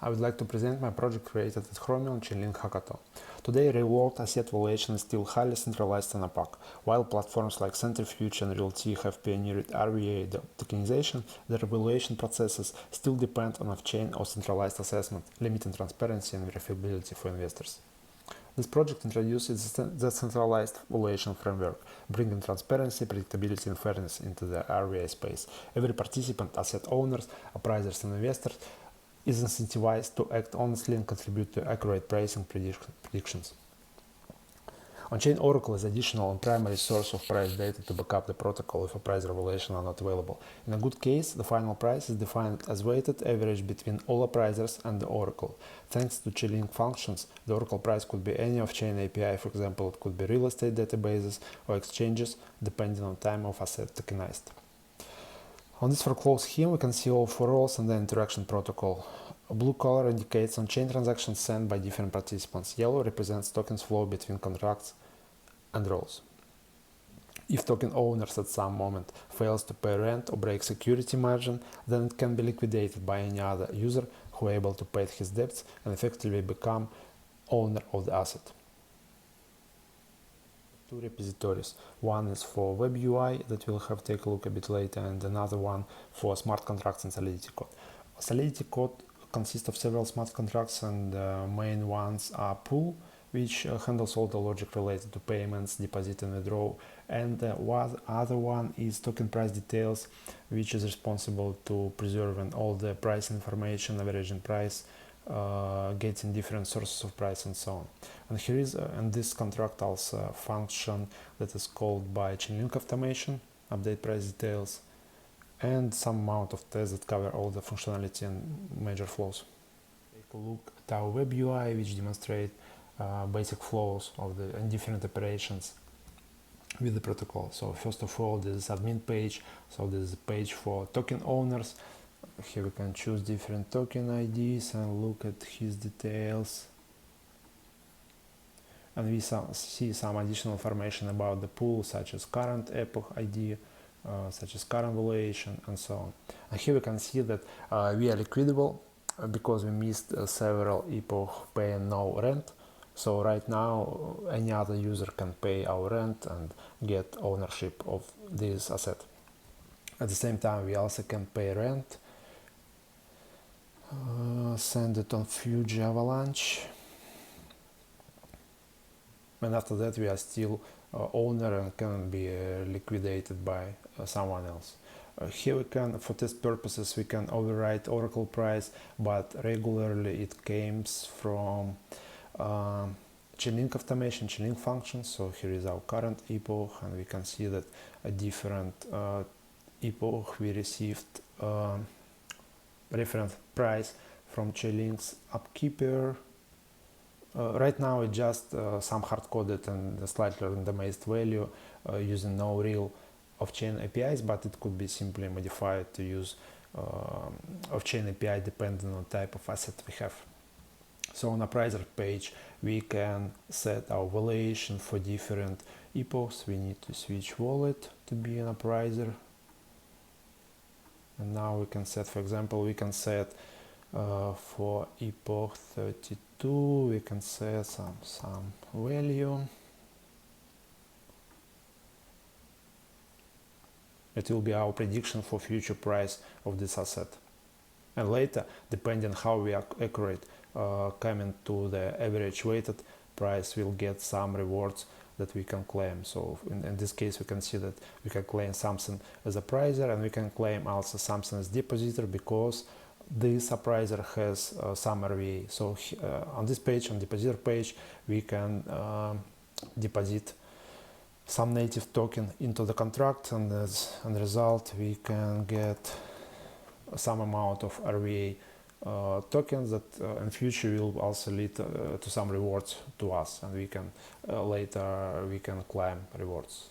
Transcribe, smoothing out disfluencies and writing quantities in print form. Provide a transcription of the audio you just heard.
I would like to present my project created at Chromion Chainlink Hackaton. Today, real-world asset valuation is still highly centralized and opaque. While platforms like Centrifuge and RealT have pioneered RWA tokenization, their valuation processes still depend on off-chain or centralized assessment, limiting transparency and verifiability for investors. This project introduces the centralized valuation framework, bringing transparency, predictability, and fairness into the RWA space. Every participant, asset owners, appraisers, and investors is incentivized to act honestly and contribute to accurate pricing predictions. On-chain Oracle is additional and primary source of price data to back up the protocol if appraiser valuation are not available. In a good case, the final price is defined as weighted average between all appraisers and the Oracle. Thanks to Chainlink functions, the Oracle price could be any off-chain API, for example, it could be real estate databases or exchanges, depending on time of asset tokenized. On this workflow scheme, we can see all 4 roles and the interaction protocol. A blue color indicates on-chain transactions sent by different participants. Yellow represents tokens flow between contracts and roles. If token owners at some moment fails to pay rent or break security margin, then it can be liquidated by any other user who is able to pay his debts and effectively become owner of the asset. 2 repositories. One is for web UI that we'll have to take a look a bit later, and another one for smart contracts and Solidity code. Solidity code consists of several smart contracts, and main ones are pool, which handles all the logic related to payments, deposit and withdraw, and the other one is token price details, which is responsible to preserving all the price information, averaging price, getting different sources of price and so on. And here is and this contract also a function that is called by Chainlink automation, update price details, and some amount of tests that cover all the functionality and major flows. Take a look at our web UI, which demonstrate basic flows of the and different operations with the protocol. So first of all, this is admin page. So this is a page for token owners. Here we can choose different token IDs and look at his details. And we see some additional information about the pool, such as current epoch ID, such as current valuation, and so on. And here we can see that we are liquidable because we missed several epoch paying no rent. So right now, any other user can pay our rent and get ownership of this asset. At the same time, we also can pay rent, send it on Fuji Avalanche, and after that we are still owner and can be liquidated by someone else. Here we can, for test purposes, we can override Oracle price, but regularly it comes from Chainlink automation, Chainlink functions. So here is our current epoch, and we can see that a different epoch we received reference price from Chainlink's upkeeper. Right now it's just some hard-coded and slightly randomized value using no real off-chain APIs, but it could be simply modified to use off-chain API depending on type of asset we have. So on appraiser page we can set our valuation for different epochs. We need to switch wallet to be an appraiser. And now we can set, for example, we can set for epoch 32, we can set some value. It will be our prediction for future price of this asset. And later, depending how we are accurate, coming to the average weighted price, we'll get some rewards that we can claim. So in this case, we can see that we can claim something as a appraiser, and we can claim also something as depositor because this appraiser has some RWA. So on this page, on depositor page, we can deposit some native token into the contract, and as a result, we can get some amount of RWA tokens that in future will also lead to some rewards to us, and we can later we can claim rewards.